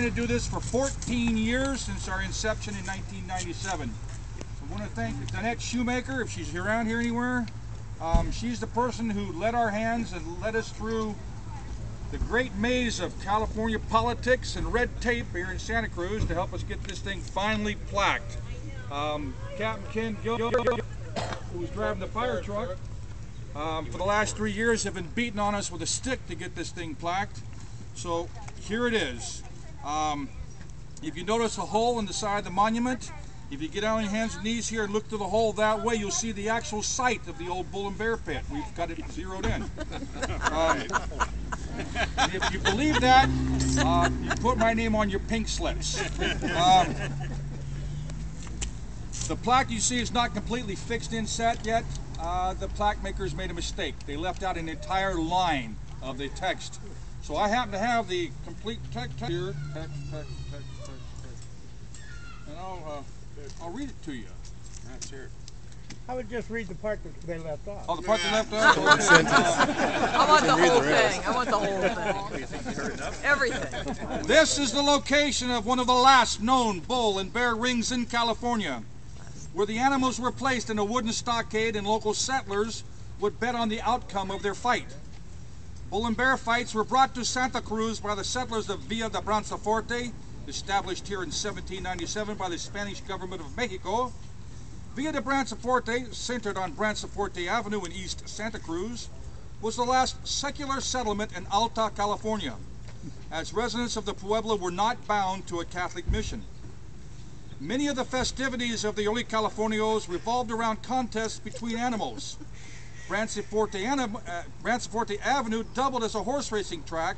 to do this for 14 years since our inception in 1997. I want to thank Danette Shoemaker, if she's around here anywhere. She's the person who led our hands and led us through the great maze of California politics and red tape here in Santa Cruz to help us get this thing finally plaqued. Captain Ken Gill, who was driving the fire truck, for the last 3 years have been beating on us with a stick to get this thing plaqued. So here it is. If you notice a hole in the side of the monument, if you get on your hands and knees here and look through the hole that way, you'll see the actual site of the old bull and bear pit. We've got it zeroed in. If you believe that, you put my name on your pink slips. The plaque you see is not completely fixed in set yet. The plaque makers made a mistake. They left out an entire line of the text. So I happen to have the complete text here. And I'll read it to you. Let's hear it. I would just read the part that they left off. Oh, the part they left off? I want the whole thing. I want the whole thing. Everything. This is the location of one of the last known bull and bear rings in California, where the animals were placed in a wooden stockade and local settlers would bet on the outcome of their fight. Bull and bear fights were brought to Santa Cruz by the settlers of Villa de Branciforte, established here in 1797 by the Spanish government of Mexico. Villa de Branciforte, centered on Branciforte Avenue in East Santa Cruz, was the last secular settlement in Alta California, as residents of the pueblo were not bound to a Catholic mission. Many of the festivities of the early Californios revolved around contests between animals. Branciforte Avenue doubled as a horse racing track,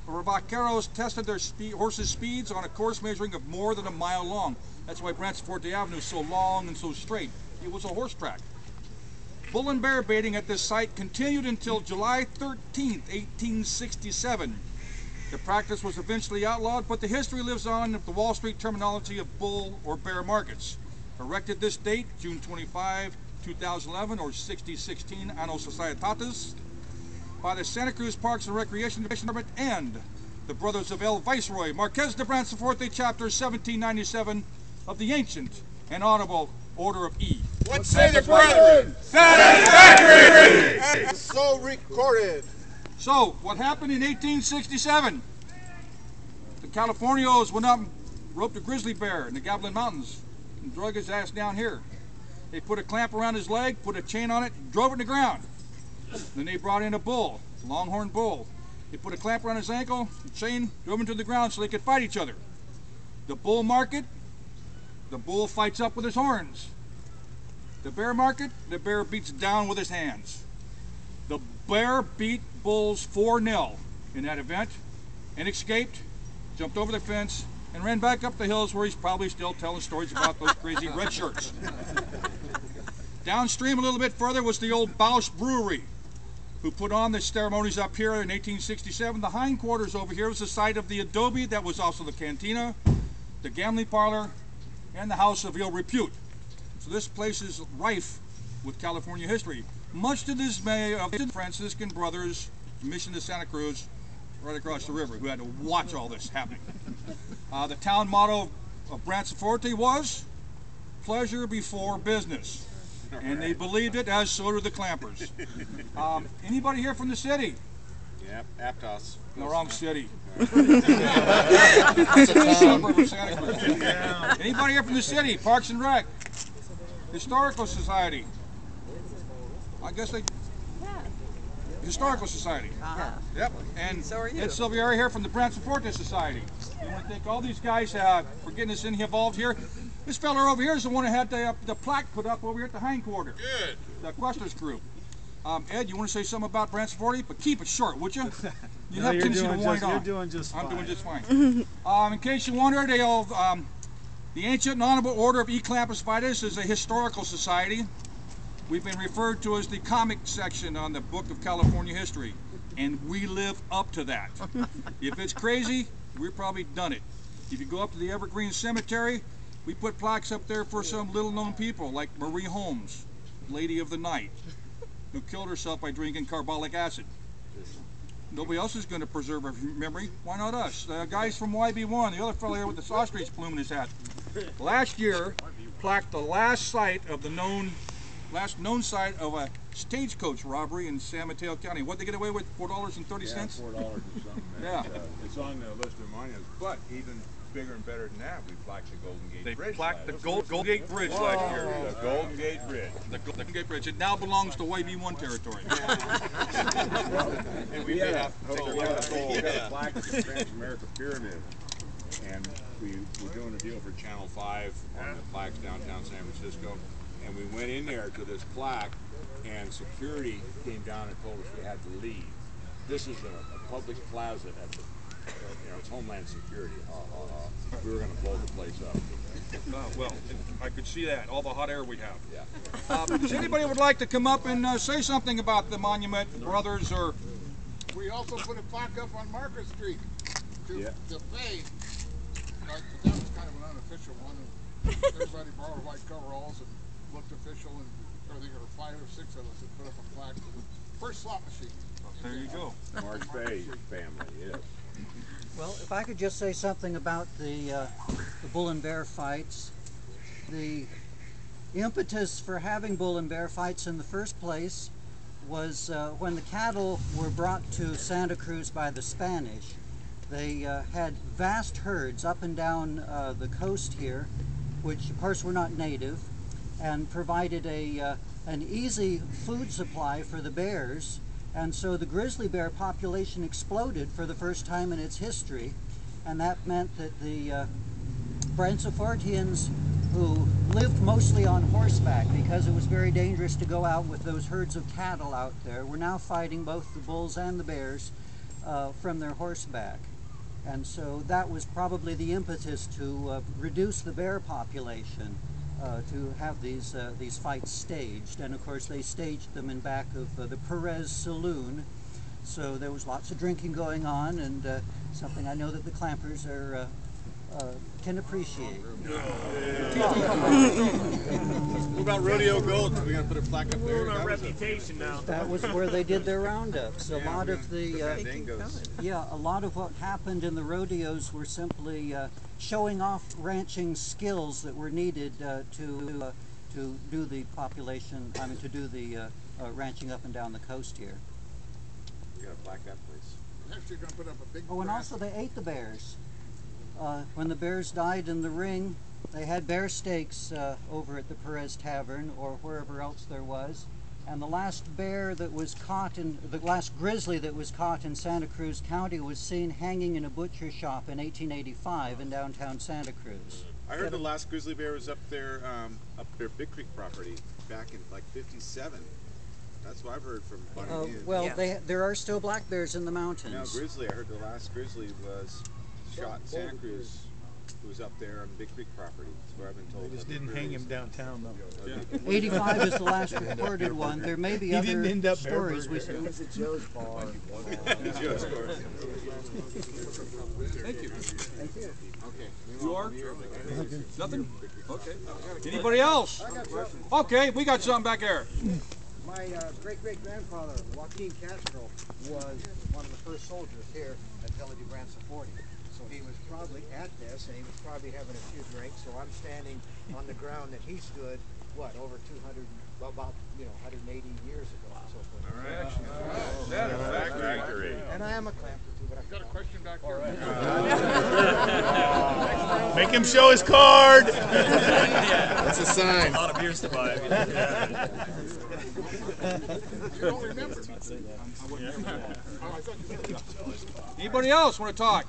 where vaqueros tested their horses' speeds on a course measuring of more than a mile long. That's why Branciforte Avenue is so long and so straight. It was a horse track. Bull and bear baiting at this site continued until July 13, 1867. The practice was eventually outlawed, but the history lives on of the Wall Street terminology of bull or bear markets. Erected this date, June 25, 2011, or 6016 Anno Societatis, by the Santa Cruz Parks and Recreation Department and the Brothers of El Viceroy, Marquez de Branciforte, Chapter 1797 of the Ancient and Honorable Order of E. What say the brethren? Satisfactory! So recorded. So, what happened in 1867? The Californios went up and roped a grizzly bear in the Gavilan Mountains and drug his ass down here. They put a clamp around his leg, put a chain on it, and drove it in the ground. Then they brought in a bull, a longhorn bull. They put a clamp around his ankle, a chain, drove him to the ground so they could fight each other. The bull market, the bull fights up with his horns. The bear market, the bear beats down with his hands. The bear beat bulls 4-0 in that event and escaped, jumped over the fence, and ran back up the hills where he's probably still telling stories about those crazy red shirts. Downstream a little bit further was the old Bausch Brewery, who put on the ceremonies up here in 1867. The hindquarters over here was the site of the adobe that was also the cantina, the gambling parlor, and the house of ill repute. So this place is rife with California history, much to the dismay of the Franciscan brothers, mission to Santa Cruz, right across the river, who had to watch all this happening. The town motto of Branciforte was, pleasure before business. And they believed it, as so did the clampers. Anybody here from the city? Yep, Aptos. No, wrong city. It's a suburb of Santa Cruz. Anybody here from the city? Parks and Rec? Historical Society? I guess they... Historical Society. Yep. And So are you. Ed Silvieri here from the Branciforte Society. I want to thank all these guys for getting us involved here. This fella over here is the one who had the plaque put up over here at the hindquarter. Good. The Questlers group. Ed, you want to say something about Branciforte? But keep it short, would you? You have tendency to wind on. You're doing just fine. I'm doing just fine. In case you wondered, the Ancient and Honorable Order of E. Clampus Vitus is a historical society. We've been referred to as the comic section on the Book of California History, and we live up to that. If it's crazy, we've probably done it. If you go up to the Evergreen Cemetery, we put plaques up there for some little-known people like Marie Holmes, Lady of the Night, who killed herself by drinking carbolic acid. Nobody else is going to preserve our memory. Why not us? Guys from YB1, the other fellow here with the ostrich plume in his hat. Last year, Plaque, the last known site of a stagecoach robbery in San Mateo County. What they get away with? $4.30. Yeah, $4 or something. Yeah. It's on the list of monuments, but even bigger and better than that, we plaqued the Golden Gate They Bridge. plaqued the Golden Gate Bridge last year. The Golden Gate Bridge. The Golden Gate Bridge. It now belongs to YB1 territory. And we had a plaque at the Trans-America Pyramid, and we were doing a deal for Channel 5 on the plaques downtown San Francisco, and we went in there to this plaque, and security came down and told us we had to leave. This is a public plaza at the, it's Homeland Security. We were going to blow the place up. Well, I could see that, all the hot air we have. Yeah. Does anybody would like to come up and say something about the Monument Brothers? Or we also put a plaque up on Market Street to fame. But that was kind of an unofficial one. And everybody borrowed white coveralls and looked official, and I think there were 5 or 6 of us that put up a plaque for the first slot machine. there you go. Mark Fay's family, yes. Well, if I could just say something about the bull and bear fights. The impetus for having bull and bear fights in the first place was when the cattle were brought to Santa Cruz by the Spanish. They had vast herds up and down the coast here, which of course were not native, and provided an easy food supply for the bears. And so the grizzly bear population exploded for the first time in its history, and that meant that the Brancifortians, who lived mostly on horseback because it was very dangerous to go out with those herds of cattle out there, were now fighting both the bulls and the bears from their horseback. And so that was probably the impetus to reduce the bear population, to have these fights staged. And of course they staged them in back of the Perez Saloon, so there was lots of drinking going on, and something I know that the clampers can appreciate. What about Rodeo Gold? Are we going to put a plaque up there? Our reputation now. That was where they did their roundups. A lot of the a lot of what happened in the rodeos were simply showing off ranching skills that were needed to do the population. I mean, to do the ranching up and down the coast here. We got to plaque that place. Actually, going to put up a big. Oh, and also they ate the bears. When the bears died in the ring, they had bear steaks over at the Perez Tavern or wherever else there was. And the last bear that was caught the last grizzly that was caught in Santa Cruz County was seen hanging in a butcher shop in 1885 in downtown Santa Cruz. I heard the last grizzly bear was up there Big Creek property back in like '57. That's what I've heard from Bunny News. Well, there are still black bears in the mountains. No, grizzly. I heard the last grizzly was shot in Santa Cruz. Who was up there on Big Creek property. That's where I've been told. They just didn't hang him downtown though. Yeah. 85 is the last reported one. There may be other didn't end up stories. It was at Joe's bar. Thank you. Thank you. Okay. You are? Nothing? Okay. Anybody else? Okay, we got something back there. My great-great-grandfather, Joaquin Castro, was one of the first soldiers here at Villa de Branciforte. So he was probably at this, and he was probably having a few drinks. So I'm standing on the ground that he stood, what, over 200, about 180 years ago. So forth. All right. That is accurate. And I am a clamper too, but I Got a question back here. Make him show his card. That's a sign. A lot of beers to buy. You don't remember. Anybody else want to talk?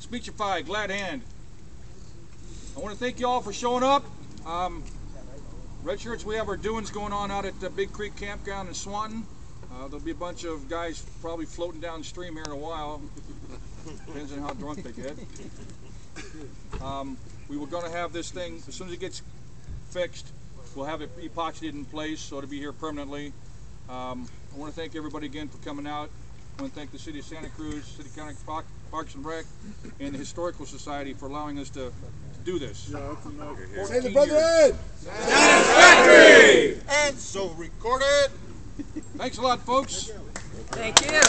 Speechify, glad hand. I want to thank you all for showing up. Red Shirts, we have our doings going on out at the Big Creek Campground in Swanton. There'll be a bunch of guys probably floating downstream here in a while. Depends on how drunk they get. We were going to have this thing, as soon as it gets fixed, we'll have it epoxied in place, so it'll be here permanently. I want to thank everybody again for coming out. I want to thank the City of Santa Cruz, City County Parks and Rec, and the Historical Society for allowing us to do this. Say the Brother Ed! Satisfactory! And so recorded. Thanks a lot, folks. Thank you.